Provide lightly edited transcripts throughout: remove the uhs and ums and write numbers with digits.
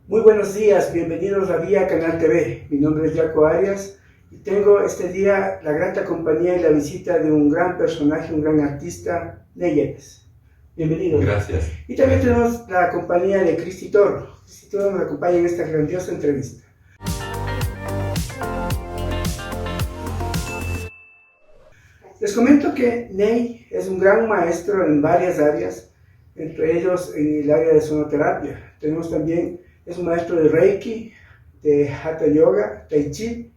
Muy buenos días, bienvenidos a Vía Canal TV. Mi nombre es Jaco Arias y tengo este día la grata compañía y la visita de un gran personaje, un gran artista, Ney Yepes. Bienvenido. Gracias. Y también tenemos la compañía de Cristi Toro. Cristi Toro nos acompaña en esta grandiosa entrevista. Les comento que Ney es un gran maestro en varias áreas, entre ellos en el área de sonoterapia. Tenemos también, es un maestro de Reiki, de Hatha Yoga, Tai Chi,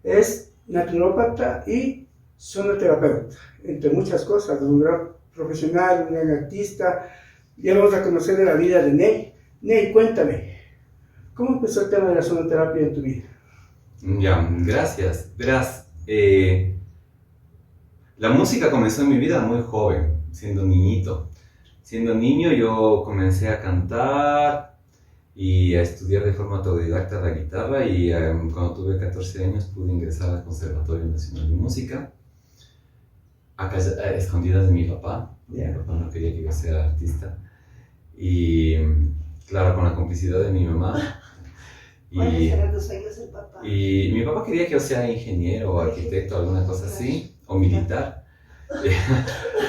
es naturópata y sonoterapeuta, entre muchas cosas. Un gran profesional, un gran artista. Ya vamos a conocer de la vida de Ney. Ney, cuéntame, ¿cómo empezó el tema de la sonoterapia en tu vida? Ya, gracias. Verás, la música comenzó en mi vida muy joven, siendo niñito. Siendo niño yo comencé a cantar y a estudiar de forma autodidacta la guitarra y cuando tuve 14 años pude ingresar al Conservatorio Nacional de Música a escondidas de mi papá. Mi papá no quería que yo sea artista y claro, con la complicidad de mi mamá. ¿Cuáles eran los sueños del papá? Y mi papá quería que yo sea ingeniero o arquitecto, alguna cosa así, o militar.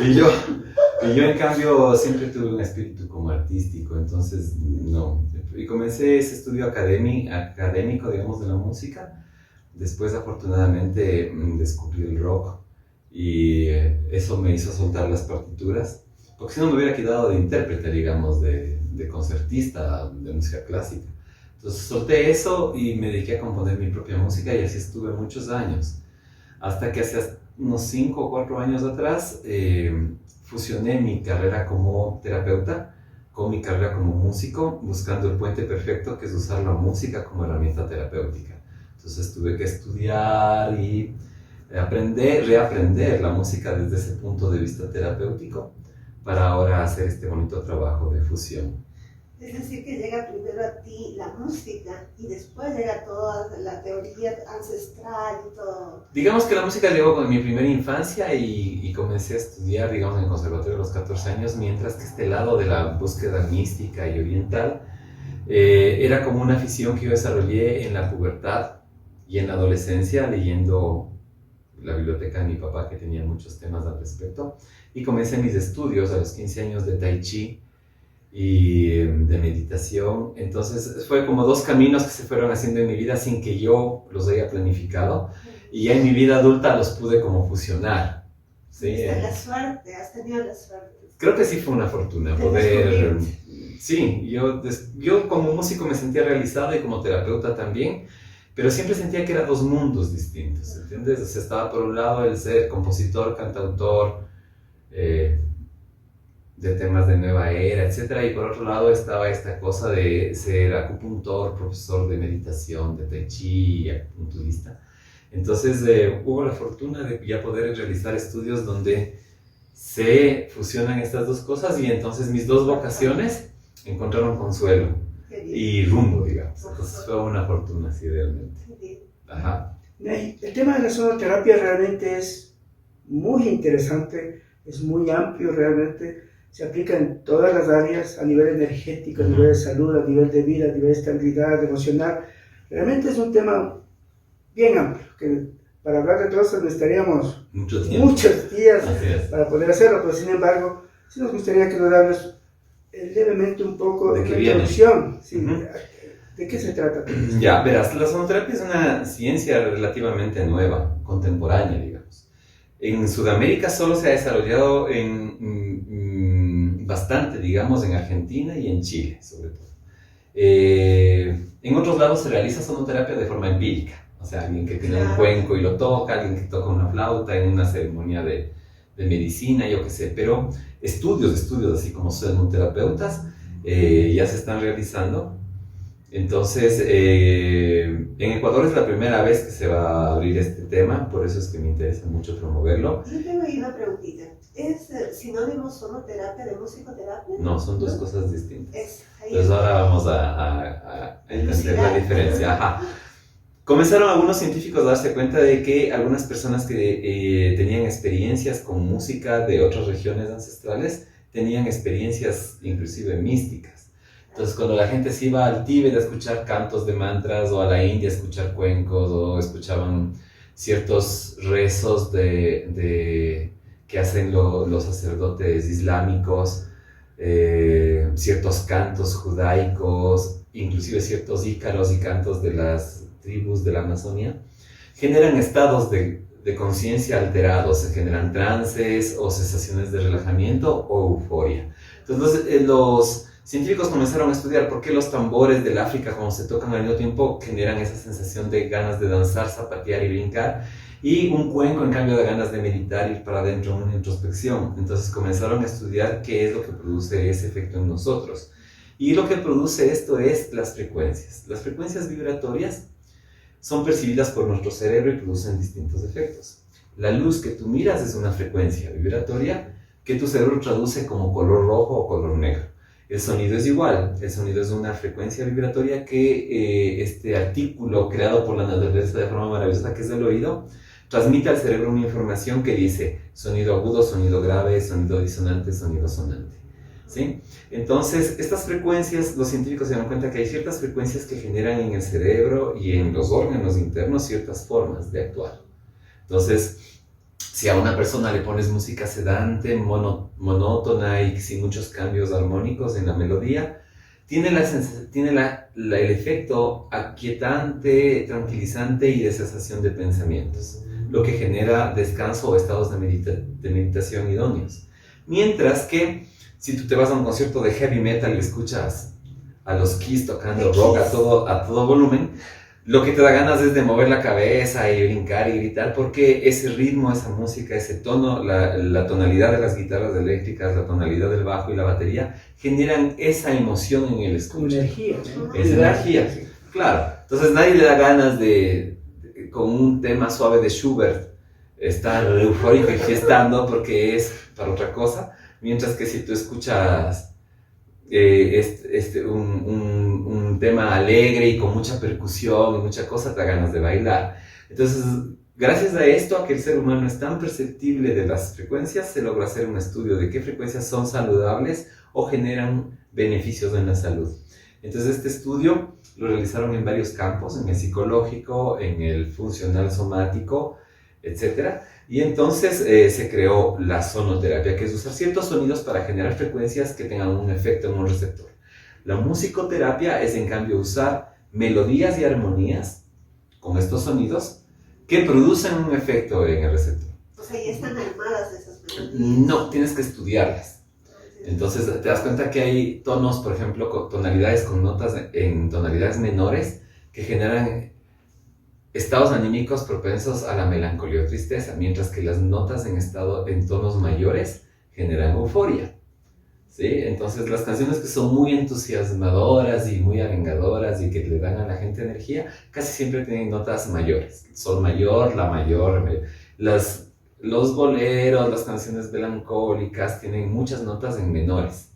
y yo en cambio siempre tuve un espíritu como artístico, entonces no. Y comencé ese estudio académico, digamos, de la música. Después afortunadamente descubrí el rock y eso me hizo soltar las partituras, porque si no me hubiera quedado de intérprete, digamos, de concertista de música clásica. Entonces solté eso y me dediqué a componer mi propia música y así estuve muchos años. Hasta que hace unos 5 o 4 años atrás fusioné mi carrera como terapeuta con mi carrera como músico, buscando el puente perfecto que es usar la música como herramienta terapéutica. Entonces tuve que estudiar y reaprender la música desde ese punto de vista terapéutico para ahora hacer este bonito trabajo de fusión. Es decir, que llega primero a ti la música y después llega toda la teoría ancestral y todo. Digamos que la música llegó con mi primera infancia y comencé a estudiar, digamos, en el conservatorio a los 14 años, mientras que este lado de la búsqueda mística y oriental era como una afición que yo desarrollé en la pubertad y en la adolescencia, leyendo la biblioteca de mi papá, que tenía muchos temas al respecto, y comencé mis estudios a los 15 años de Tai Chi y de meditación. Entonces fue como 2 caminos que se fueron haciendo en mi vida sin que yo los haya planificado, y ya en mi vida adulta los pude como fusionar. ¿Sí? La suerte, has tenido la suerte. Creo que sí fue una fortuna poder... Sí, yo como músico me sentía realizado y como terapeuta también, pero siempre sentía que eran 2 mundos distintos, ¿entiendes? O sea, estaba por un lado el ser compositor, cantautor, de temas de nueva era, etc. Y por otro lado estaba esta cosa de ser acupuntor, profesor de meditación, de Tai Chi y acupunturista. Entonces hubo la fortuna de ya poder realizar estudios donde se fusionan estas 2 cosas y entonces mis 2 vocaciones encontraron consuelo y rumbo, digamos. Entonces fue una fortuna, sí, realmente. Ajá. El tema de la sonoterapia realmente es muy interesante, es muy amplio realmente. Se aplica en todas las áreas, a nivel energético, a nivel de salud, a nivel de vida, a nivel de estabilidad emocional. Realmente es un tema bien amplio, que para hablar de todo eso necesitaríamos muchos días para poder hacerlo, pero sin embargo, sí nos gustaría que nos hables levemente un poco de la introducción. Sí, ¿de qué se trata? Ya, verás, la sonoterapia es una ciencia relativamente nueva, contemporánea, digamos. En Sudamérica solo se ha desarrollado bastante, digamos, en Argentina y en Chile, sobre todo. En otros lados se realiza sonoterapia de forma empírica, o sea, alguien que tiene un cuenco y lo toca, alguien que toca una flauta en una ceremonia de medicina, yo qué sé, pero estudios, así como sonoterapeutas, ya se están realizando. Entonces, en Ecuador es la primera vez que se va a abrir este tema, por eso es que me interesa mucho promoverlo. Yo tengo ahí una preguntita. ¿Es sinónimo sonoterapia de musicoterapia? No, son 2 cosas distintas. Ahí Entonces ahora vamos a entender la diferencia. Ajá. Comenzaron algunos científicos a darse cuenta de que algunas personas que tenían experiencias con música de otras regiones ancestrales tenían experiencias inclusive místicas. Entonces, cuando la gente se iba al Tíbet a escuchar cantos de mantras, o a la India a escuchar cuencos, o escuchaban ciertos rezos que hacen los sacerdotes islámicos, ciertos cantos judaicos, inclusive ciertos ícaros y cantos de las tribus de la Amazonía, generan estados de conciencia alterados, se generan trances o sensaciones de relajamiento o euforia. Entonces los científicos comenzaron a estudiar por qué los tambores del África, cuando se tocan al mismo tiempo, generan esa sensación de ganas de danzar, zapatear y brincar, y un cuenco, en cambio, de ganas de meditar, ir para adentro, una introspección. Entonces comenzaron a estudiar qué es lo que produce ese efecto en nosotros. Y lo que produce esto es las frecuencias. Las frecuencias vibratorias son percibidas por nuestro cerebro y producen distintos efectos. La luz que tú miras es una frecuencia vibratoria que tu cerebro traduce como color rojo o color negro. El sonido es igual, el sonido es una frecuencia vibratoria que este artículo creado por la naturaleza de forma maravillosa, que es el oído, transmite al cerebro una información que dice sonido agudo, sonido grave, sonido disonante, sonido sonante. ¿Sí? Entonces, estas frecuencias, los científicos se dan cuenta que hay ciertas frecuencias que generan en el cerebro y en los órganos internos ciertas formas de actuar. Entonces, si a una persona le pones música sedante, monótona y sin muchos cambios armónicos en la melodía, tiene el efecto aquietante, tranquilizante y de cesación de pensamientos, lo que genera descanso o estados de meditación idóneos. Mientras que si tú te vas a un concierto de heavy metal y escuchas a los Kiss tocando rock a todo volumen, lo que te da ganas es de mover la cabeza y brincar y gritar, porque ese ritmo, esa música, ese tono, la tonalidad de las guitarras eléctricas, la tonalidad del bajo y la batería generan esa emoción en el escucha. Energía, ¿no? Es energía, sí. Claro. Entonces nadie le da ganas con un tema suave de Schubert, estar eufórico y fiestando, porque es para otra cosa. Mientras que si tú escuchas un tema alegre y con mucha percusión y mucha cosa, te da ganas de bailar. Entonces, gracias a esto, a que el ser humano es tan perceptible de las frecuencias, se logró hacer un estudio de qué frecuencias son saludables o generan beneficios en la salud. Entonces, este estudio lo realizaron en varios campos, en el psicológico, en el funcional somático, etc. Y entonces se creó la sonoterapia, que es usar ciertos sonidos para generar frecuencias que tengan un efecto en un receptor. La musicoterapia es, en cambio, usar melodías y armonías con estos sonidos que producen un efecto en el receptor. O sea, ya están armadas esas melodías. No, tienes que estudiarlas. Entonces te das cuenta que hay tonos, por ejemplo, con tonalidades con notas en tonalidades menores que generan estados anímicos propensos a la melancolía o tristeza, mientras que las notas en tonos mayores generan euforia. ¿Sí? Entonces las canciones que son muy entusiasmadoras y muy arengadoras y que le dan a la gente energía, casi siempre tienen notas mayores. Sol mayor, la mayor. Los boleros, las canciones melancólicas tienen muchas notas en menores.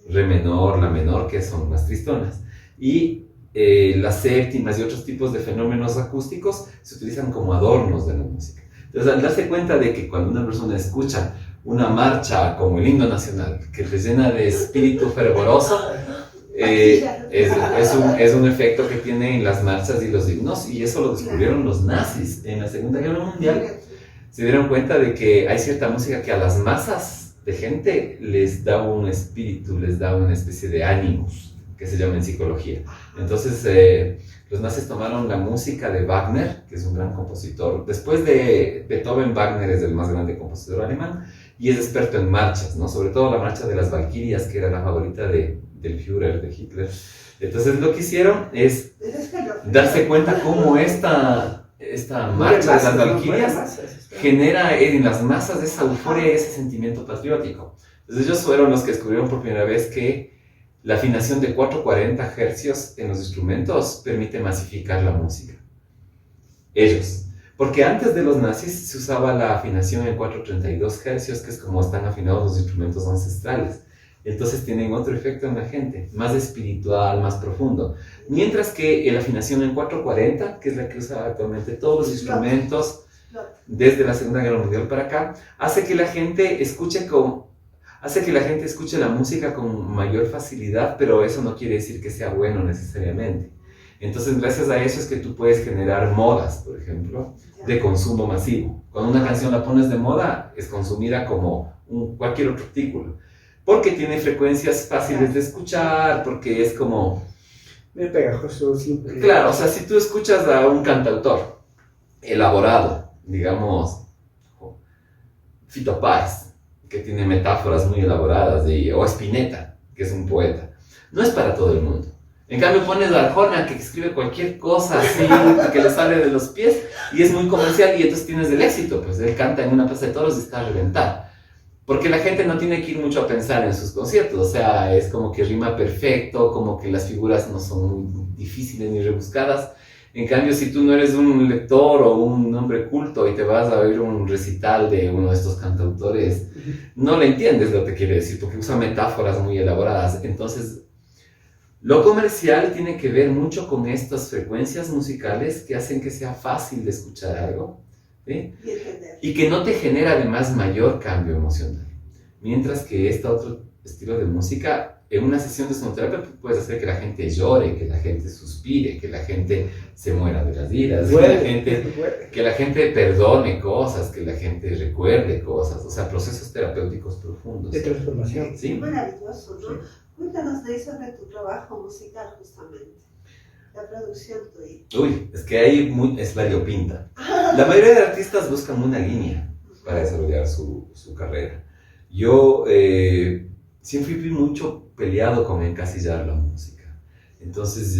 Re menor, la menor, que son más tristonas. Y las séptimas y otros tipos de fenómenos acústicos se utilizan como adornos de la música. Entonces, al darse cuenta de que cuando una persona escucha una marcha como el himno nacional, que te llena de espíritu fervoroso, es un efecto que tienen las marchas y los himnos, y eso lo descubrieron los nazis en la Segunda Guerra Mundial. Se dieron cuenta de que hay cierta música que a las masas de gente les da un espíritu, les da una especie de ánimos, que se llama en psicología. Entonces, los nazis tomaron la música de Wagner, que es un gran compositor. Después de Beethoven, Wagner es el más grande compositor alemán y es experto en marchas, ¿no? Sobre todo la marcha de las Valquirias, que era la favorita del Führer, de Hitler. Entonces, lo que hicieron es darse cuenta cómo esta marcha de las Valquirias genera en las masas esa euforia y ese sentimiento patriótico. Entonces, ellos fueron los que descubrieron por primera vez que la afinación de 440 Hz en los instrumentos permite masificar la música. Ellos. Porque antes de los nazis se usaba la afinación en 432 Hz, que es como están afinados los instrumentos ancestrales. Entonces tienen otro efecto en la gente, más espiritual, más profundo. Mientras que la afinación en 440, que es la que usa actualmente todos los instrumentos desde la Segunda Guerra Mundial para acá, hace que la gente escuche hace que la gente escuche la música con mayor facilidad, pero eso no quiere decir que sea bueno necesariamente. Entonces, gracias a eso es que tú puedes generar modas, por ejemplo, de consumo masivo. Cuando una canción la pones de moda, es consumida como cualquier otro artículo, porque tiene frecuencias fáciles de escuchar, porque es como... Muy pegajoso, simple. Claro, o sea, si tú escuchas a un cantautor elaborado, digamos, Fito Páez, que tiene metáforas muy elaboradas, o Spinetta, que es un poeta, no es para todo el mundo. En cambio pones a Arjona, que escribe cualquier cosa así, que le sale de los pies, y es muy comercial, y entonces tienes el éxito, pues él canta en una plaza de toros y está a reventar. Porque la gente no tiene que ir mucho a pensar en sus conciertos, o sea, es como que rima perfecto, como que las figuras no son muy difíciles ni rebuscadas. En cambio, si tú no eres un lector o un hombre culto y te vas a oír un recital de uno de estos cantautores, no le entiendes lo que quiere decir, porque usa metáforas muy elaboradas. Entonces, lo comercial tiene que ver mucho con estas frecuencias musicales que hacen que sea fácil de escuchar algo, ¿sí? Y que no te genera además mayor cambio emocional. Mientras que este otro estilo de música, en una sesión de sonoterapia puedes hacer que la gente llore, que la gente suspire, que la gente se muera de las iras, que la gente perdone cosas, que la gente recuerde cosas, o sea, procesos terapéuticos profundos. De transformación. Sí. Maravilloso, ¿no? Cuéntanos de eso, de tu trabajo musical justamente, la producción tuya. Uy, es que ahí es variopinta. La mayoría de artistas buscan una línea para desarrollar su carrera. Yo siempre fui mucho peleado con encasillar la música. Entonces,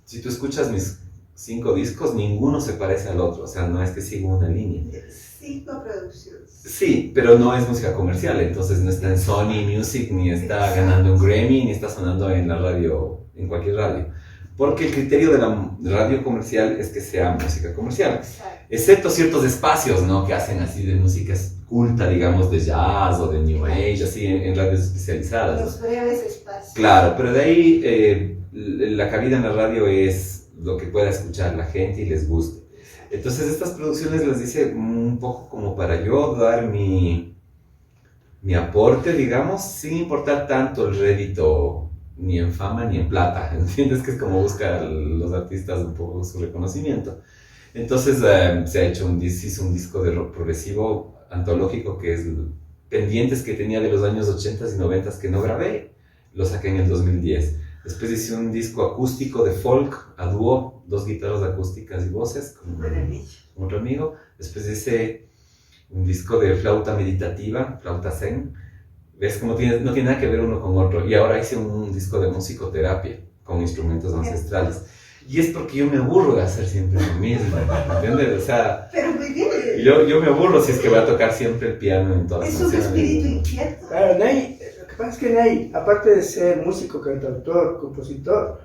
si tú escuchas mis 5 discos, ninguno se parece al otro, o sea, no es que sigo una línea. 5 producciones. Sí, pero no es música comercial, entonces no está en Sony Music, ni está ganando un Grammy, ni está sonando en la radio, en cualquier radio. Porque el criterio de la radio comercial es que sea música comercial. Exacto. Excepto ciertos espacios, ¿no? Que hacen así de música culta, digamos, de jazz o de New Age, así en radios especializadas. Los breves espacios. Claro, pero de ahí la cabida en la radio es lo que pueda escuchar la gente y les guste. Entonces estas producciones las hice un poco como para yo dar mi aporte, digamos, sin importar tanto el rédito ni en fama ni en plata, ¿entiendes? Que es como buscan los artistas un poco su reconocimiento. Entonces se hizo un disco de rock progresivo antológico que es pendientes que tenía de los años 80 y 90 que no grabé, lo saqué en el 2010. Después hice un disco acústico de folk a dúo, 2 guitarras acústicas y voces con otro amigo. Después hice un disco de flauta meditativa, flauta zen. ¿Ves? Como no tiene nada que ver uno con otro. Y ahora hice un disco de musicoterapia con instrumentos ancestrales. Y es porque yo me aburro de hacer siempre lo mismo, ¿entiendes? O sea, pero muy bien. Yo me aburro si es que voy a tocar siempre el piano en todas las canciones. Es un espíritu inquieto. Claro, Nay, lo que pasa es que Nay, aparte de ser músico, cantautor, compositor,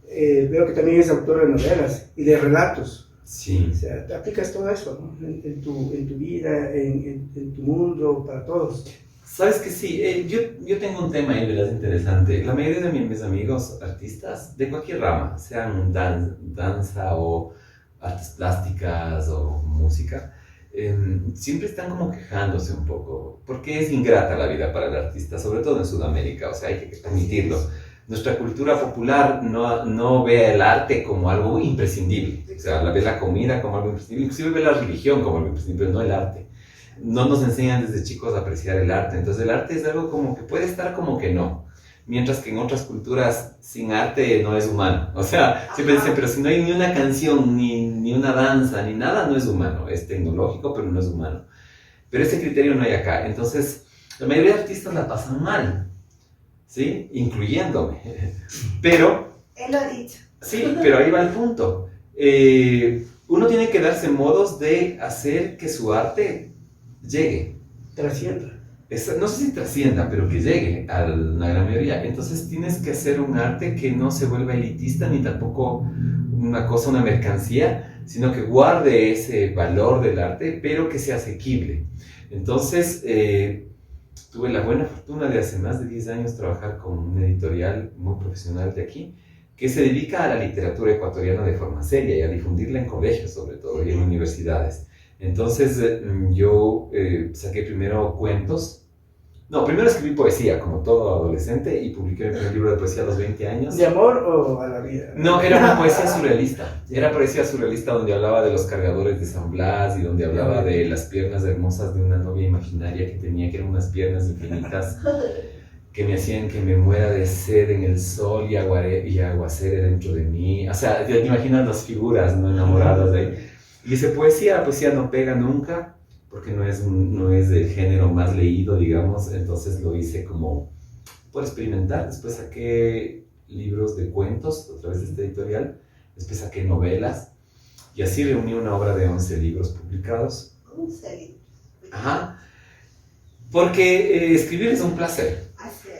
veo que también es autor de novelas y de relatos. Sí. O sea, te aplicas todo eso, ¿no? En tu vida, en tu mundo, para todos. Sabes que sí, yo tengo un tema ahí, ¿verdad? Interesante. La mayoría de mis amigos artistas, de cualquier rama, sean danza o artes plásticas o música, siempre están como quejándose un poco, porque es ingrata la vida para el artista, sobre todo en Sudamérica, o sea, hay que admitirlo. Nuestra cultura popular no ve el arte como algo imprescindible, o sea, ve la comida como algo imprescindible, inclusive ve la religión como algo imprescindible, pero no el arte. No nos enseñan desde chicos a apreciar el arte, entonces el arte es algo como que puede estar como que no, mientras que en otras culturas sin arte no es humano, o sea, siempre dicen, pero si no hay ni una canción, ni una danza, ni nada, no es humano, es tecnológico, pero no es humano, pero ese criterio no hay acá, entonces la mayoría de artistas la pasan mal, ¿sí? Incluyéndome, pero... Él lo ha dicho. Sí, pero ahí va el punto, uno tiene que darse modos de hacer que su arte llegue. Trascienda. No sé si trascienda, pero que llegue a la gran mayoría. Entonces tienes que hacer un arte que no se vuelva elitista, ni tampoco una mercancía, sino que guarde ese valor del arte, pero que sea asequible. Entonces, tuve la buena fortuna de hace más de 10 años trabajar con una editorial muy profesional de aquí, que se dedica a la literatura ecuatoriana de forma seria y a difundirla en colegios sobre todo y en universidades. Entonces yo saqué primero cuentos No, primero escribí poesía, como todo adolescente, y publiqué mi primer libro de poesía a los 20 años. ¿De amor o a la vida? No, era una poesía surrealista. Era poesía surrealista donde hablaba de los cargadores de San Blas y donde hablaba de las piernas hermosas de una novia imaginaria que tenía, que eran unas piernas infinitas que me hacían que me muera de sed en el sol y aguacere dentro de mí. O sea, te imaginas las figuras, ¿no? Enamoradas de ahí. Y dice, la poesía no pega nunca, porque no es del género más leído, digamos, entonces lo hice como por experimentar. Después saqué libros de cuentos a través de esta editorial, después saqué novelas, y así reuní una obra de 11 libros publicados. 11 libros. Ajá, porque escribir es un placer,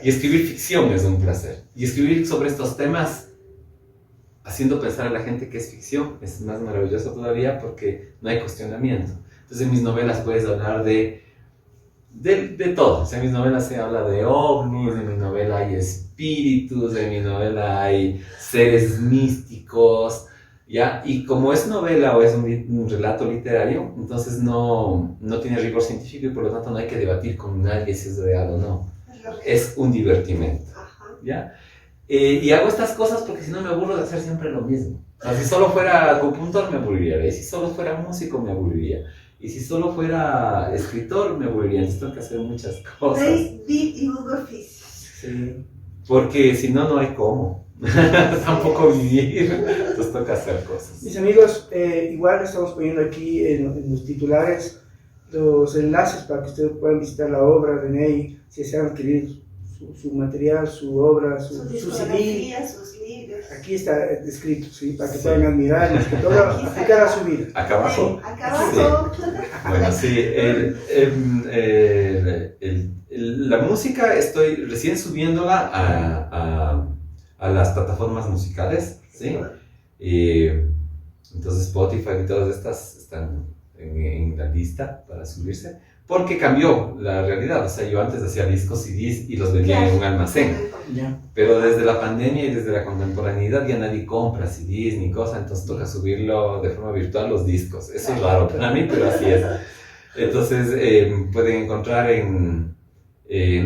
y escribir ficción es un placer, y escribir sobre estos temas haciendo pensar a la gente que es ficción es más maravilloso todavía porque no hay cuestionamiento. Entonces en mis novelas puedes hablar de todo. O sea, en mis novelas se habla de ovnis, en mi novela hay espíritus, en mi novela hay seres místicos, ¿ya? Y como es novela o es un relato literario, entonces no tiene rigor científico y por lo tanto no hay que debatir con nadie si es real o no. Es un divertimento, ¿ya? Y hago estas cosas porque si no me aburro de hacer siempre lo mismo. O sea, si solo fuera acupuntor me aburriría, y si solo fuera músico me aburriría, y si solo fuera escritor me aburriría. Entonces tengo que hacer muchas cosas. Y un oficio. Sí. Porque si no, no hay cómo. Tampoco vivir. Entonces toca hacer cosas. Mis amigos, igual estamos poniendo aquí en los titulares los enlaces para que ustedes puedan visitar la obra de Ney, si desean adquirir su material, su obra, su CD. Sus libros. Aquí está escrito, ¿sí? Para que puedan admirar, más que todo, aplicar a su vida. Acá abajo. Acá abajo. Sí. Bueno, sí, la música estoy recién subiéndola a las plataformas musicales, ¿sí? Entonces Spotify y todas estas están en la lista para subirse, porque cambió la realidad. O sea, yo antes hacía discos CDs y los vendía en un almacén, pero desde la pandemia y desde la contemporaneidad ya nadie compra CDs ni cosa, entonces toca subirlo de forma virtual los discos. Eso es raro para mí, pero así es. Entonces pueden encontrar en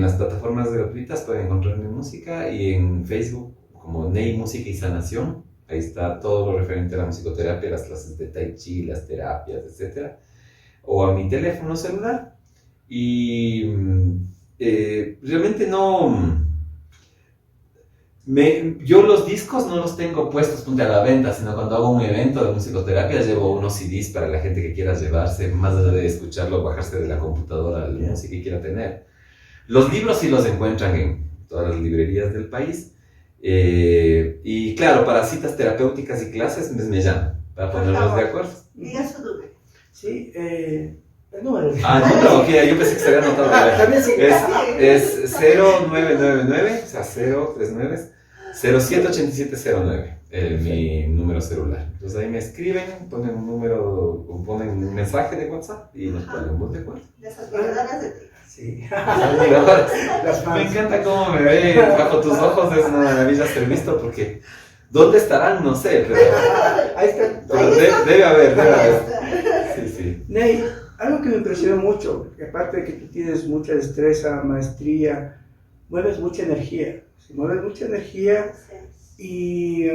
las plataformas gratuitas, pueden encontrar mi música, y en Facebook como Ney Música y Sanación. Ahí está todo lo referente a la musicoterapia, las clases de tai chi, las terapias, etc. O a mi teléfono celular. Y realmente yo los discos no los tengo puestos punto a la venta, sino cuando hago un evento de musicoterapia llevo unos CDs para la gente que quiera llevarse, más allá de escucharlo, bajarse de la computadora la música que quiera tener. Los libros sí los encuentran en todas las librerías del país. Y claro, para citas terapéuticas y clases me llaman para ponernos de acuerdo. Diga su número. Sí, el número. No, ok, yo pensé que se había anotado. También sí. Es 0999, o sea, 039 078709, mi número celular. Entonces ahí me escriben, ponen un número, o ponen un mensaje de WhatsApp y nos ponemos de acuerdo. De esas verdaderas de ti. Sí. Me encanta cómo me ven bajo tus ojos, es una maravilla ser visto, porque ¿dónde estarán? No sé, pero Ahí está. pero debe haber. Sí. Ney, algo que me impresionó mucho, que aparte de que tú tienes mucha destreza, maestría, mueves mucha energía. Mueves mucha energía y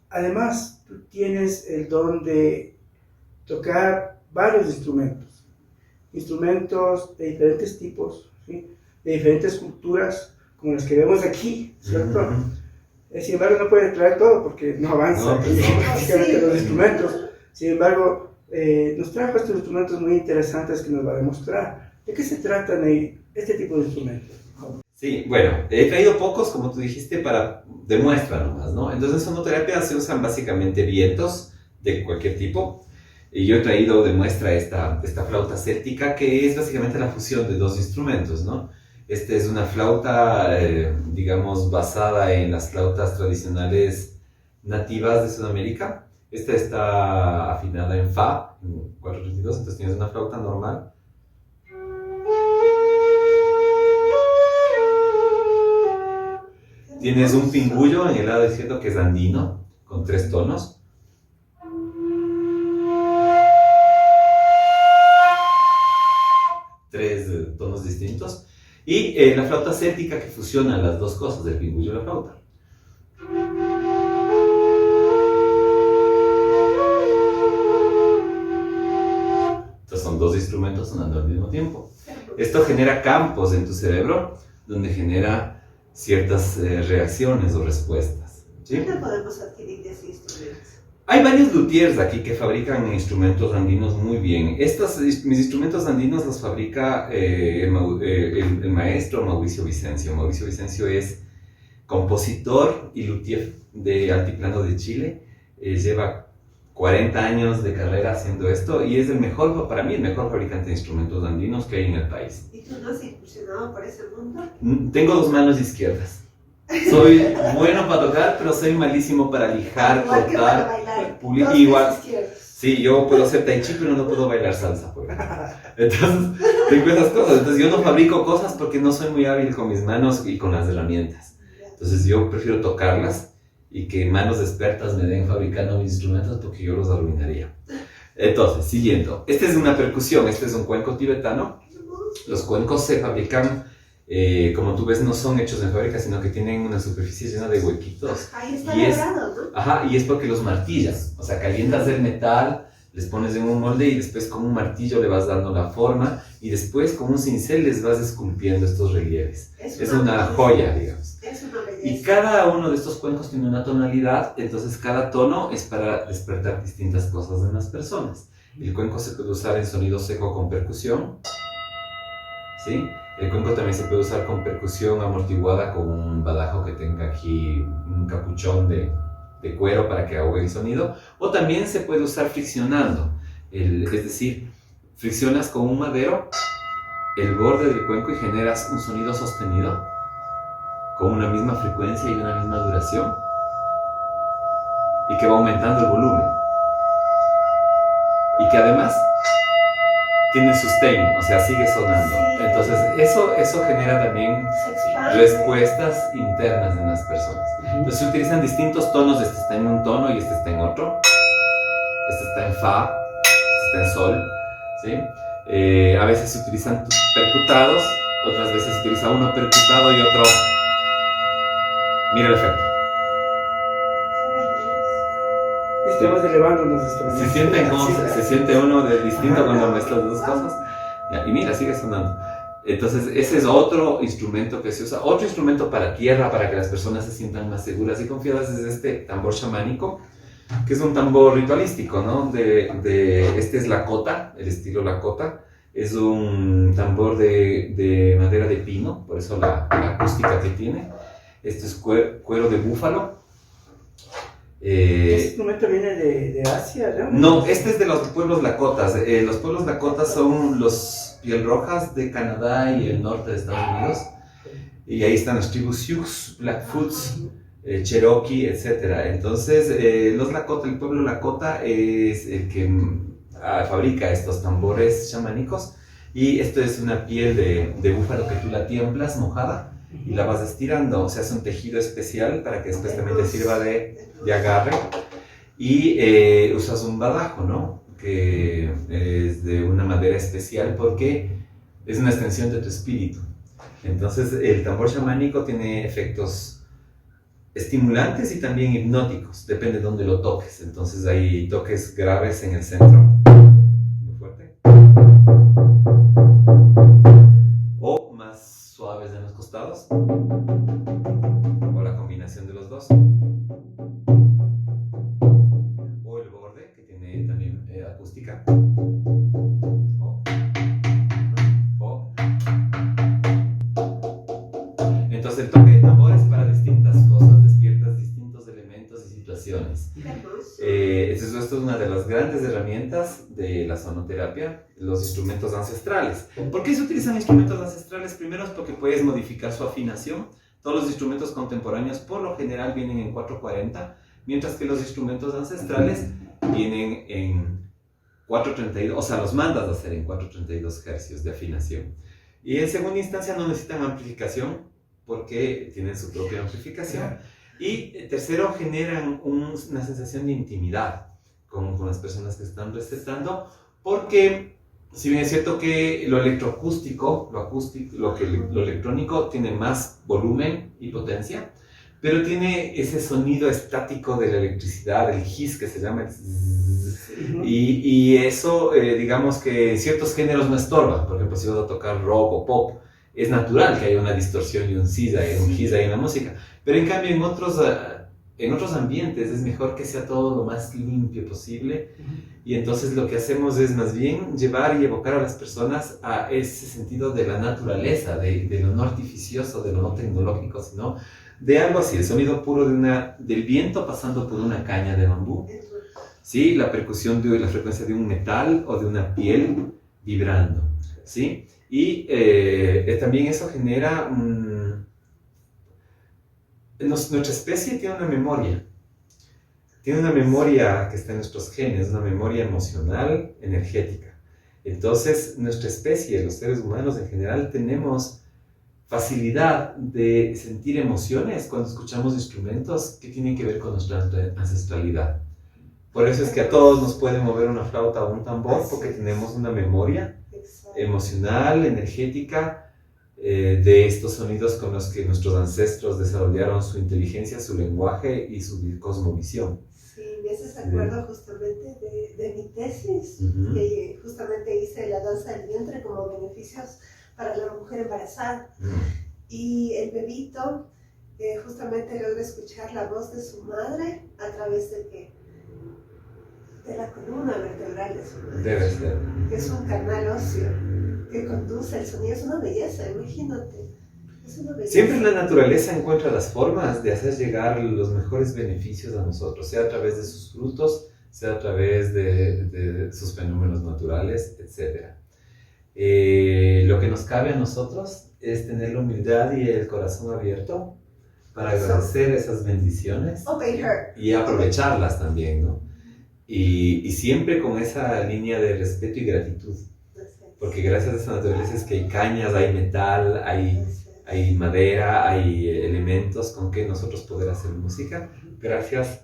además tú tienes el don de tocar varios instrumentos de diferentes tipos, ¿sí? De diferentes culturas, como las que vemos aquí, ¿cierto? Sin embargo, no puede traer todo porque no avanza básicamente los instrumentos. Sin embargo, nos trajo estos instrumentos muy interesantes que nos va a demostrar. ¿De qué se tratan este tipo de instrumentos? Sí, bueno, he traído pocos, como tú dijiste, para demuestra nomás, ¿no? Entonces en sonoterapia se usan básicamente vientos de cualquier tipo. Y yo he traído de muestra esta flauta céltica, que es básicamente la fusión de dos instrumentos, ¿no? Esta es una flauta, digamos, basada en las flautas tradicionales nativas de Sudamérica. Esta está afinada en Fa, en 432, entonces tienes una flauta normal. Tienes un pingullo en el lado izquierdo que es andino, con 3 tonos. Tres tonos distintos. Y la flauta céltica que fusiona las dos cosas, el pingüillo y la flauta. Entonces son dos instrumentos sonando al mismo tiempo. Esto genera campos en tu cerebro donde genera ciertas reacciones o respuestas. ¿Sí? ¿Dónde podemos adquirir esos instrumentos? Hay varios luthiers aquí que fabrican instrumentos andinos muy bien. Mis instrumentos andinos los fabrica el maestro Mauricio Vicencio. Mauricio Vicencio es compositor y luthier de Altiplano de Chile. Lleva 40 años de carrera haciendo esto y es para mí el mejor fabricante de instrumentos andinos que hay en el país. ¿Y tú no has incursionado por ese mundo? Tengo dos manos izquierdas. Soy bueno para tocar, pero soy malísimo para lijar, Igual que para cortar, bailar. pulir. Dos Igual. pies izquierdos. Sí, yo puedo hacer tai chi, pero no puedo bailar salsa, por ejemplo. Entonces, tengo esas cosas. Entonces, yo no fabrico cosas porque no soy muy hábil con mis manos y con las herramientas. Entonces, yo prefiero tocarlas y que manos expertas me den fabricando mis instrumentos porque yo los arruinaría. Entonces, siguiendo. Esta es una percusión, este es un cuenco tibetano. Los cuencos se fabrican, como tú ves, no son hechos en fábrica, sino que tienen una superficie llena de huequitos. Ahí está Y es- labrado, ¿no? Ajá, y es porque los martillas, o sea, calientas el metal, les pones en un molde y después con un martillo le vas dando la forma y después con un cincel les vas esculpiendo estos relieves. Es una belleza. joya, digamos. Es una belleza. Y cada uno de estos cuencos tiene una tonalidad, entonces cada tono es para despertar distintas cosas en las personas. El cuenco se puede usar en sonido seco con percusión, ¿sí? El cuenco también se puede usar con percusión amortiguada con un badajo que tenga aquí un capuchón de cuero para que ahogue el sonido, o también se puede usar friccionando, es decir, friccionas con un madero el borde del cuenco y generas un sonido sostenido con una misma frecuencia y una misma duración y que va aumentando el volumen y que además tiene sustain, o sea, sigue sonando. Sí. Entonces eso genera también Se expande. respuestas internas en las personas. Entonces se utilizan distintos tonos, este está en un tono y este está en otro, este está en fa, este está en sol, ¿sí? A veces se utilizan percutados, otras veces se utiliza uno percutado y otro. Mira el efecto. Estamos elevándonos esta Se siente, como, Sí, se siente uno de distinto cuando mezclas las dos cosas. Ya, y mira, sigue sonando. Entonces, ese es otro instrumento que se usa. Otro instrumento para tierra, para que las personas se sientan más seguras y confiadas, es este tambor chamánico, que es un tambor ritualístico, ¿no? Este es Lakota, el estilo Lakota. Es un tambor de madera de pino, por eso la acústica que tiene. Este es cuero de búfalo. ¿Este instrumento viene de Asia, no? No, este es de los pueblos lakotas. Los pueblos lakotas son los piel rojas de Canadá y el norte de Estados Unidos. Y ahí están las tribus Sioux, Blackfoots, Cherokee, etc. Entonces, los Lakota, el pueblo Lakota es el que fabrica estos tambores chamánicos. Y esto es una piel de búfalo que tú la tiemblas mojada y la vas estirando. Se hace un tejido especial para que después también te sirva de agarre. Y usas un badajo, ¿no? Que es de una madera especial porque es una extensión de tu espíritu. Entonces, el tambor chamánico tiene efectos estimulantes y también hipnóticos, depende de dónde lo toques. Entonces, hay toques graves en el centro, muy fuerte, o más suaves en los costados, o la combinación de los dos, o el borde, que tiene también acústica, o. Entonces el toque de tambor es para distintas cosas, despiertas distintos elementos y situaciones. Esto es una de las grandes herramientas de la sonoterapia, los instrumentos ancestrales. ¿Por qué se utilizan instrumentos ancestrales? Primero es porque puedes modificar su afinación. Todos los instrumentos contemporáneos por lo general vienen en 440, mientras que los instrumentos ancestrales vienen en 432, o sea, los mandas a hacer en 432 hercios de afinación. Y en segunda instancia no necesitan amplificación porque tienen su propia amplificación. Y tercero, generan una sensación de intimidad con las personas que están recetando porque si bien es cierto que lo electroacústico, lo electrónico tiene más volumen y potencia, pero tiene ese sonido estático de la electricidad, el hiss que se llama el zzz, y eso, digamos que en ciertos géneros no estorba. Por ejemplo, si vas a tocar rock o pop, es natural que haya una distorsión y un hiss ahí en la música, pero en cambio en otros ambientes es mejor que sea todo lo más limpio posible. Y entonces lo que hacemos es más bien llevar y evocar a las personas a ese sentido de la naturaleza, de lo no artificioso, de lo no tecnológico, sino de algo así, el sonido puro del viento pasando por una caña de bambú, ¿sí? La percusión de la frecuencia de un metal o de una piel vibrando, ¿sí? Y también eso genera... nuestra especie tiene una memoria. Tiene una memoria que está en nuestros genes, una memoria emocional, energética. Entonces, nuestra especie, los seres humanos en general, tenemos facilidad de sentir emociones cuando escuchamos instrumentos que tienen que ver con nuestra ancestralidad. Por eso es que a todos nos puede mover una flauta o un tambor, porque tenemos una memoria emocional, energética, de estos sonidos con los que nuestros ancestros desarrollaron su inteligencia, su lenguaje y su cosmovisión. Sí, me haces acuerdo justamente de mi tesis, que justamente hice la danza del vientre como beneficios para la mujer embarazada. Y el bebito justamente logra escuchar la voz de su madre a través de la columna vertebral de su madre. Debe ser. Que es un canal óseo que conduce el sonido. Es una belleza, imagínate. Es una belleza. Siempre la naturaleza encuentra las formas de hacer llegar los mejores beneficios a nosotros, sea a través de sus frutos, sea a través de sus fenómenos naturales, etc. Lo que nos cabe a nosotros es tener la humildad y el corazón abierto para agradecer esas bendiciones y aprovecharlas también, ¿no? Y siempre con esa línea de respeto y gratitud, porque gracias a esa naturaleza es que hay cañas, hay metal, hay madera, hay elementos con que nosotros poder hacer música, gracias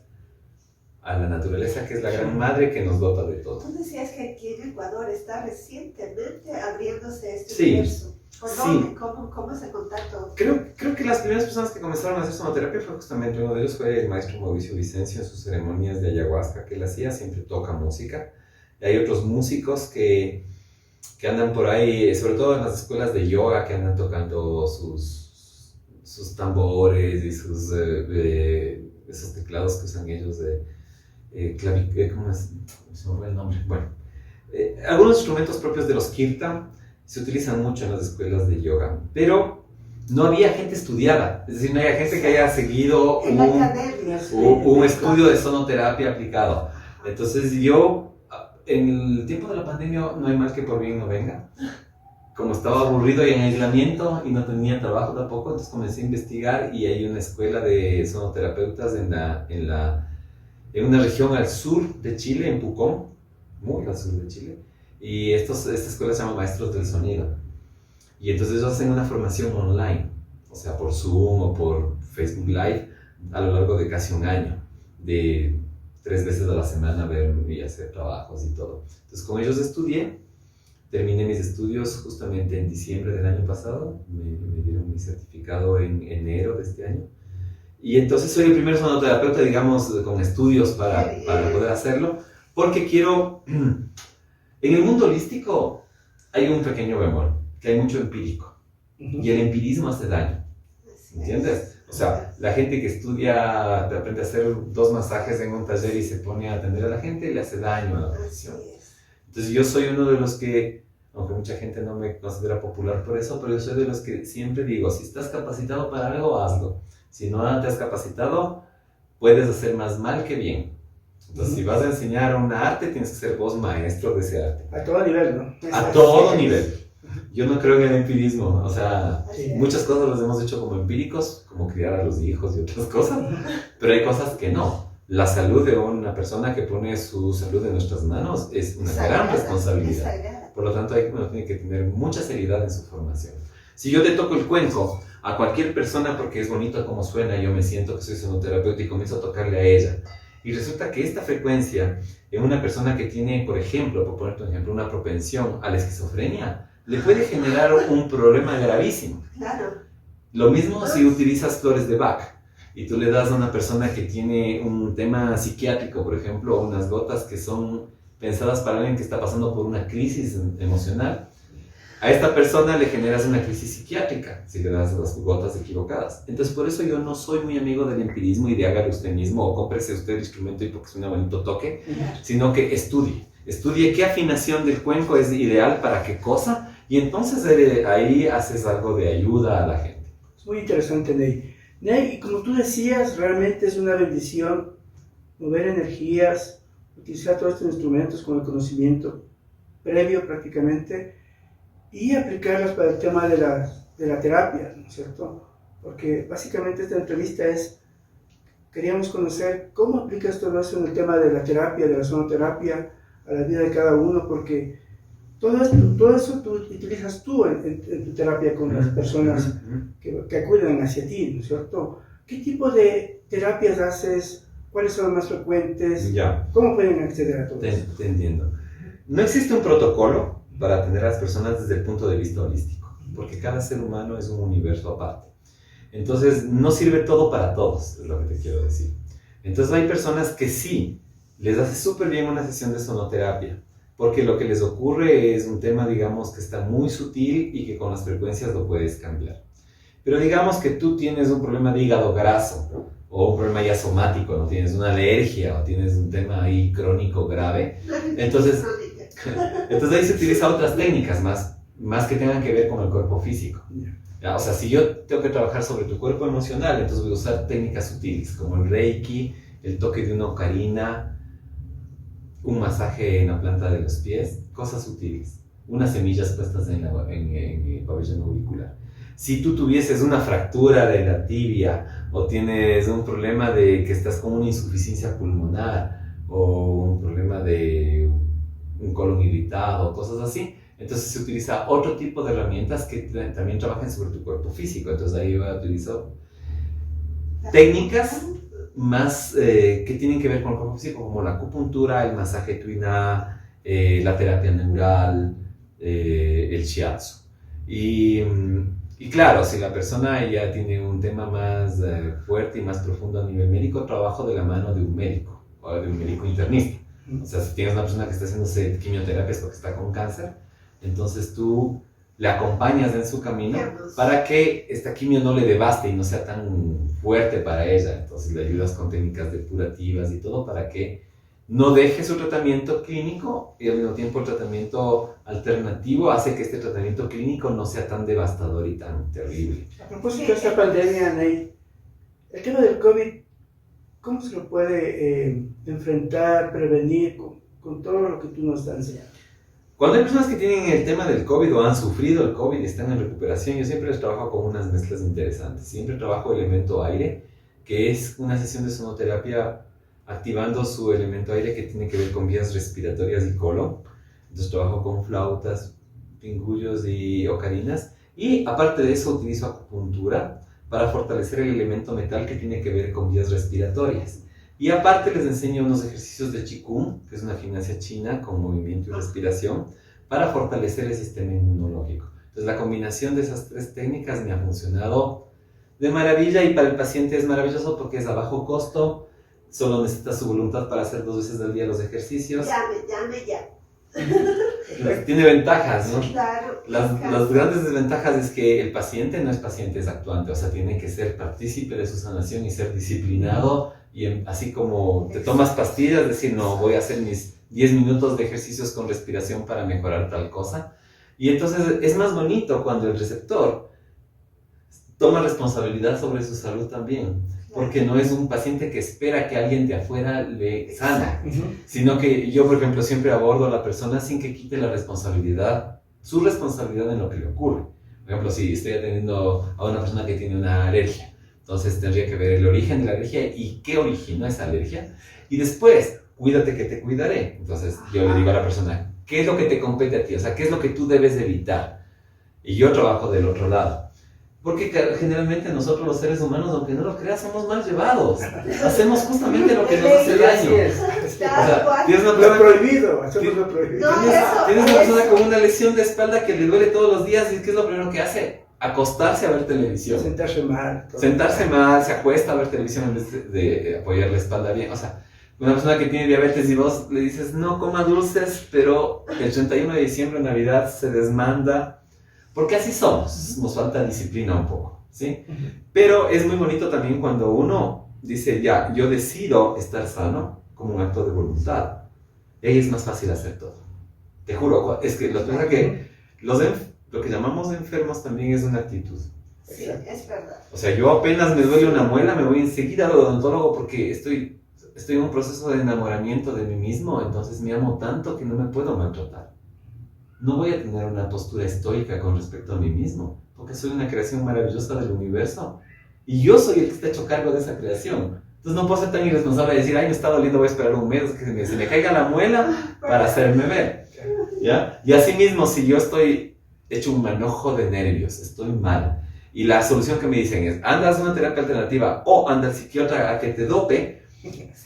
a la naturaleza, que es la gran madre que nos dota de todo. Tú decías que aquí en Ecuador está recientemente abriéndose este Sí, universo. ¿Por dónde? sí. ¿Cómo es el contacto? Creo que las primeras personas que comenzaron a hacer sonoterapia fue justamente uno de ellos, fue el maestro Mauricio Vicencio en sus ceremonias de ayahuasca que él hacía, siempre toca música. Y hay otros músicos que andan por ahí, sobre todo en las escuelas de yoga, que andan tocando sus tambores y esos teclados que usan ellos ¿cómo es? Se me fue el nombre. Bueno, algunos instrumentos propios de los kirtan se utilizan mucho en las escuelas de yoga, pero no había gente estudiada, es decir, no había gente que haya seguido un estudio de sonoterapia aplicado. Entonces yo, en el tiempo de la pandemia, no hay mal que por bien no venga. Como estaba aburrido y en aislamiento y no tenía trabajo tampoco, entonces comencé a investigar y hay una escuela de sonoterapeutas en una región al sur de Chile, en Pucón, muy al sur de Chile, y esta escuela se llama Maestros del Sonido. Y entonces ellos hacen una formación online, o sea, por Zoom o por Facebook Live, a lo largo de casi un año, de 3 veces a la semana ver y hacer trabajos y todo. Entonces con ellos estudié, terminé mis estudios justamente en diciembre del año pasado, me dieron mi certificado en enero de este año. Y entonces soy el primer sonoterapeuta, digamos, con estudios para poder hacerlo, porque quiero... En el mundo holístico hay un pequeño bemol, que hay mucho empírico, y el empirismo hace daño, ¿entiendes? O sea, la gente que estudia, aprende a hacer 2 masajes en un taller y se pone a atender a la gente, le hace daño a la profesión. Entonces yo soy uno de los que, aunque mucha gente no me considera popular por eso, pero yo soy de los que siempre digo, si estás capacitado para algo, hazlo. Si no te has capacitado, puedes hacer más mal que bien. Entonces, si vas a enseñar un arte, tienes que ser vos maestro de ese arte. A todo nivel, ¿no? A todo nivel. Yo no creo en el empirismo. O sea, muchas cosas las hemos hecho como empíricos, como criar a los hijos y otras cosas, pero hay cosas que no. La salud de una persona que pone su salud en nuestras manos es una gran responsabilidad. Por lo tanto, uno tiene que tener mucha seriedad en su formación. Si yo te toco el cuenco a cualquier persona porque es bonito como suena, yo me siento que soy sonoterapeuta y comienzo a tocarle a ella, Y resulta que esta frecuencia en una persona que tiene, por ejemplo, por ponerte un ejemplo, una propensión a la esquizofrenia, le puede generar un problema gravísimo. Claro. Lo mismo si utilizas flores de Bach y tú le das a una persona que tiene un tema psiquiátrico, por ejemplo, unas gotas que son pensadas para alguien que está pasando por una crisis emocional. A esta persona le generas una crisis psiquiátrica si le das las gotas equivocadas. Entonces, por eso yo no soy muy amigo del empirismo y de hágalo usted mismo o cómprese usted el instrumento y porque suena bonito toque, sino que estudie qué afinación del cuenco es ideal para qué cosa y entonces ahí haces algo de ayuda a la gente. Es muy interesante, Ney. Ney, y como tú decías, realmente es una bendición mover energías, utilizar todos estos instrumentos con el conocimiento previo prácticamente y aplicarlos para el tema de la terapia, ¿no es cierto? Porque básicamente esta entrevista queríamos conocer cómo aplicas todo eso en el tema de la terapia, de la sonoterapia, a la vida de cada uno, porque todo eso tú utilizas tú en tu terapia con las personas que acuden hacia ti, ¿no es cierto? ¿Qué tipo de terapias haces? ¿Cuáles son las más frecuentes? Ya. ¿Cómo pueden acceder a todo eso? Te entiendo. No existe un protocolo para atender a las personas desde el punto de vista holístico, porque cada ser humano es un universo aparte. Entonces, no sirve todo para todos, es lo que te quiero decir. Entonces, hay personas que sí, les hace súper bien una sesión de sonoterapia, porque lo que les ocurre es un tema, digamos, que está muy sutil y que con las frecuencias lo puedes cambiar. Pero digamos que tú tienes un problema de hígado graso, o un problema ya somático, no tienes una alergia, o tienes un tema ahí crónico grave, entonces ahí se utilizan otras técnicas más que tengan que ver con el cuerpo físico. ¿Ya? O sea, si yo tengo que trabajar sobre tu cuerpo emocional, entonces voy a usar técnicas sutiles, como el reiki, el toque de una ocarina, un masaje en la planta de los pies, cosas sutiles, unas semillas puestas en el pabellón auricular. Si tú tuvieses una fractura de la tibia o tienes un problema de que estás con una insuficiencia pulmonar o un problema de un colon irritado, cosas así, entonces se utiliza otro tipo de herramientas que también trabajan sobre tu cuerpo físico. Entonces ahí yo utilizo técnicas más que tienen que ver con el cuerpo físico, como la acupuntura, el masaje tuina, la terapia neural, el shiatsu. Y claro, si la persona ya tiene un tema más fuerte y más profundo a nivel médico, trabajo de la mano de un médico o de un médico internista. O sea, si tienes una persona que está haciéndose quimioterapias porque está con cáncer, entonces tú le acompañas en su camino para que esta quimio no le devaste y no sea tan fuerte para ella. Entonces le ayudas con técnicas depurativas y todo para que no deje su tratamiento clínico y al mismo tiempo el tratamiento alternativo hace que este tratamiento clínico no sea tan devastador y tan terrible. A propósito de esta pandemia, Ney, el tema del COVID, ¿cómo se lo puede enfrentar, prevenir con todo lo que tú nos estás enseñando? Cuando hay personas que tienen el tema del COVID o han sufrido el COVID y están en recuperación, yo siempre les trabajo con unas mezclas interesantes. Siempre trabajo elemento aire, que es una sesión de sonoterapia activando su elemento aire que tiene que ver con vías respiratorias y colon. Entonces trabajo con flautas, pingullos y ocarinas. Y aparte de eso utilizo acupuntura para fortalecer el elemento metal que tiene que ver con vías respiratorias. Y aparte les enseño unos ejercicios de Qigong, que es una gimnasia china con movimiento y respiración, para fortalecer el sistema inmunológico. Entonces la combinación de esas tres técnicas me ha funcionado de maravilla y para el paciente es maravilloso porque es a bajo costo, solo necesita su voluntad para hacer 2 veces al día los ejercicios. Llame ya. Tiene ventajas, ¿no? Claro. Las grandes desventajas es que el paciente no es paciente, es actuante, o sea, tiene que ser partícipe de su sanación y ser disciplinado. Y así como te tomas pastillas, decir, no, voy a hacer mis 10 minutos de ejercicios con respiración para mejorar tal cosa. Y entonces es más bonito cuando el receptor toma responsabilidad sobre su salud también. Porque no es un paciente que espera que alguien de afuera le sana, sino que yo, por ejemplo, siempre abordo a la persona sin que quite la responsabilidad, su responsabilidad en lo que le ocurre. Por ejemplo, si estoy atendiendo a una persona que tiene una alergia, entonces tendría que ver el origen de la alergia y qué originó esa alergia. Y después, cuídate que te cuidaré. Entonces yo le digo a la persona, ¿qué es lo que te compete a ti? O sea, ¿qué es lo que tú debes evitar? Y yo trabajo del otro lado. Porque generalmente nosotros los seres humanos, aunque no lo creas, somos mal llevados. Hacemos justamente lo que nos hace daño. O sea, tienes una Lo persona, prohibido, hacemos lo prohibido. No, tienes una persona con una lesión de espalda que le duele todos los días, y ¿qué es lo primero que hace? Acostarse a ver televisión. Sentarse mal. Sentarse mal, se acuesta a ver televisión en vez de apoyar la espalda bien. O sea, una persona que tiene diabetes y vos le dices, no coma dulces, pero el 31 de diciembre, en Navidad, se desmanda. Porque así somos, nos falta disciplina un poco, ¿sí? Pero es muy bonito también cuando uno dice, ya, yo decido estar sano como un acto de voluntad. Y ahí es más fácil hacer todo. Te juro, es que lo que llamamos enfermos también es una actitud. Sí, es verdad. O sea, yo apenas me duele una muela, me voy enseguida al odontólogo porque estoy en un proceso de enamoramiento de mí mismo, entonces me amo tanto que no me puedo maltratar. No voy a tener una postura estoica con respecto a mí mismo, porque soy una creación maravillosa del universo y yo soy el que está hecho cargo de esa creación. Entonces no puedo ser tan irresponsable de decir, ay, me está doliendo, voy a esperar un mes que se me caiga la muela para hacerme ver, ¿ya? Y así mismo, si yo estoy hecho un manojo de nervios, estoy mal, y la solución que me dicen es, anda a una terapia alternativa o anda al psiquiatra a que te dope,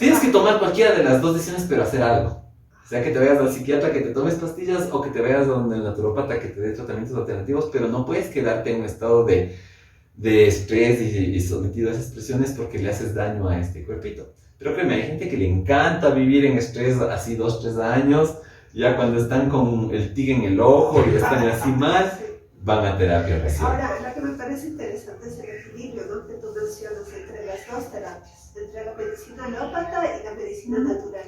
tienes que tomar cualquiera de las dos decisiones, pero hacer algo. O sea, que te vayas al psiquiatra, que te tomes pastillas, o que te vayas donde el naturópata que te dé tratamientos alternativos, pero no puedes quedarte en un estado de estrés y sometido a esas presiones porque le haces daño a este cuerpito. Pero créeme, hay gente que le encanta vivir en estrés así 2-3 años, ya cuando están con el tigre en el ojo y están así mal, van a terapia recién. Ahora, lo que me parece interesante es el equilibrio, ¿no? Que tú mencionas entre las dos terapias, entre la medicina alópata y la medicina natural.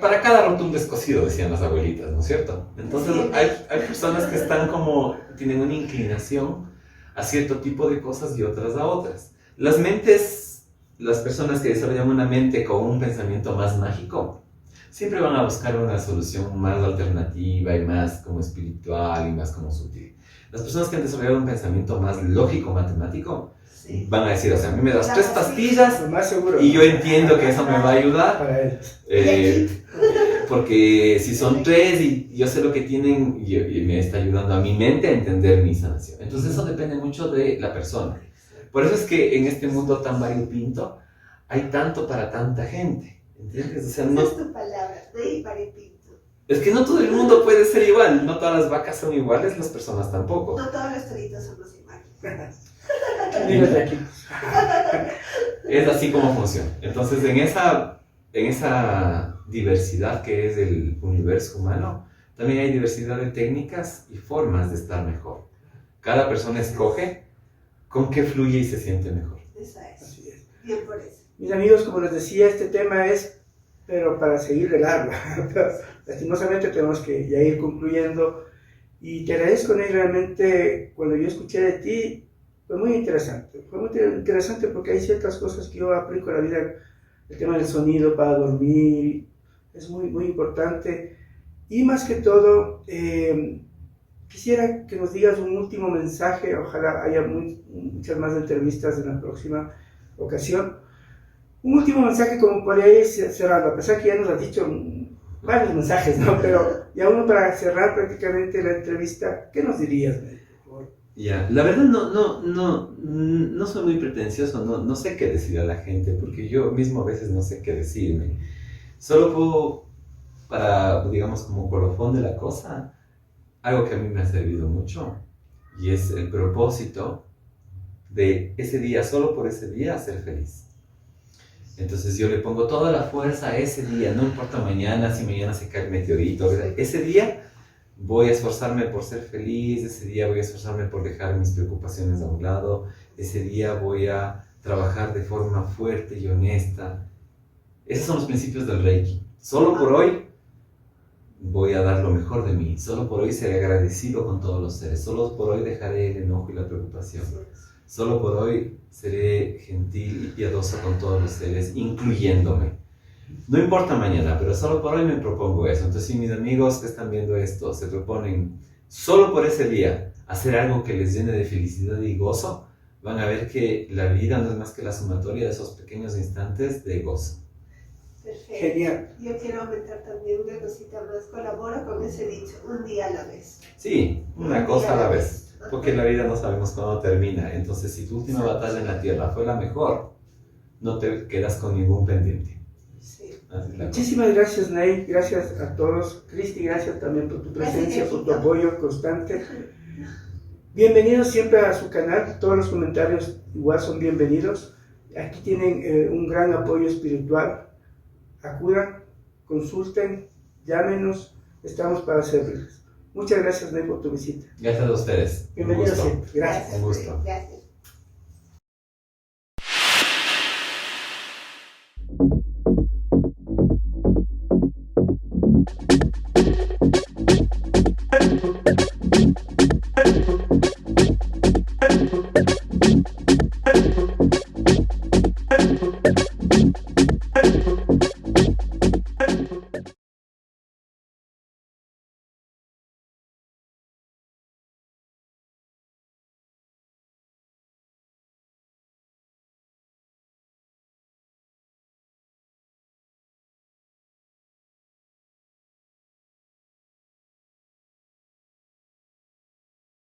Para cada roto un descosido, decían las abuelitas, ¿no es cierto? Entonces hay personas que tienen una inclinación a cierto tipo de cosas y otras a otras. Las personas que desarrollan una mente con un pensamiento más mágico, siempre van a buscar una solución más alternativa y más como espiritual y más como sutil. Las personas que han desarrollado un pensamiento más lógico-matemático, sí, van a decir, o sea, a mí me das 3 pastillas y yo entiendo que eso me va a ayudar, porque si son 3 y yo sé lo que tienen y me está ayudando a mi mente a entender mi sanación. Entonces eso depende mucho de la persona. Por eso es que en este mundo tan variopinto hay tanto para tanta gente, ¿entiendes? O sea, no, esa es tu palabra, de variopinto. Es que no todo el mundo puede ser igual, no todas las vacas son iguales, las personas tampoco. No todos los toritos somos iguales. Es así como funciona. Entonces, en esa diversidad que es el universo humano, también hay diversidad de técnicas y formas de estar mejor. Cada persona escoge con qué fluye y se siente mejor. Esa es. Así es. Bien por eso. Mis amigos, como les decía, este tema es, pero para seguir de largo. Lastimosamente tenemos que ya ir concluyendo. Y te agradezco, Ney, realmente, cuando yo escuché de ti, fue muy interesante. Fue muy interesante porque hay ciertas cosas que yo aplico en la vida. El tema del sonido para dormir es muy, muy importante. Y más que todo, quisiera que nos digas un último mensaje. Ojalá haya muchas más entrevistas en la próxima ocasión. Un último mensaje como para ir cerrando, a pesar que ya nos has dicho varios mensajes, ¿no? Pero ya uno para cerrar prácticamente la entrevista, ¿qué nos dirías, Ney? Ya, la verdad no soy muy pretencioso, no sé qué decir a la gente, porque yo mismo a veces no sé qué decirme. Solo puedo, para, digamos, como colofón de la cosa, algo que a mí me ha servido mucho, y es el propósito de ese día, solo por ese día, ser feliz. Entonces yo le pongo toda la fuerza a ese día, no importa mañana, si mañana se cae el meteorito, ese día voy a esforzarme por ser feliz, ese día voy a esforzarme por dejar mis preocupaciones a un lado, ese día voy a trabajar de forma fuerte y honesta. Esos son los principios del Reiki. Solo por hoy voy a dar lo mejor de mí, solo por hoy seré agradecido con todos los seres, solo por hoy dejaré el enojo y la preocupación, solo por hoy seré gentil y piadoso con todos los seres, incluyéndome. No importa mañana, pero solo por hoy me propongo eso. Entonces, si mis amigos que están viendo esto se proponen solo por ese día hacer algo que les llene de felicidad y gozo, van a ver que la vida no es más que la sumatoria de esos pequeños instantes de gozo. Perfecto. Genial. Yo quiero aumentar también una cosita más. Colaboro con ese dicho, un día a la vez. Sí, una cosa a la vez. Porque la vida no sabemos cuándo termina. Entonces, si tu última batalla en la tierra fue la mejor, no te quedas con ningún pendiente. Sí. Así es la cosa. Muchísimas gracias, Ney. Gracias a todos. Cristi, gracias también por tu presencia, por tu apoyo constante. Bienvenidos siempre a su canal. Todos los comentarios igual son bienvenidos. Aquí tienen un gran apoyo espiritual. Acudan, consulten, llámenos. Estamos para servirles. Muchas gracias, Ney, por tu visita. Gracias a ustedes. Un Bienvenidos gusto. siempre. Gracias. Un gusto. Gracias.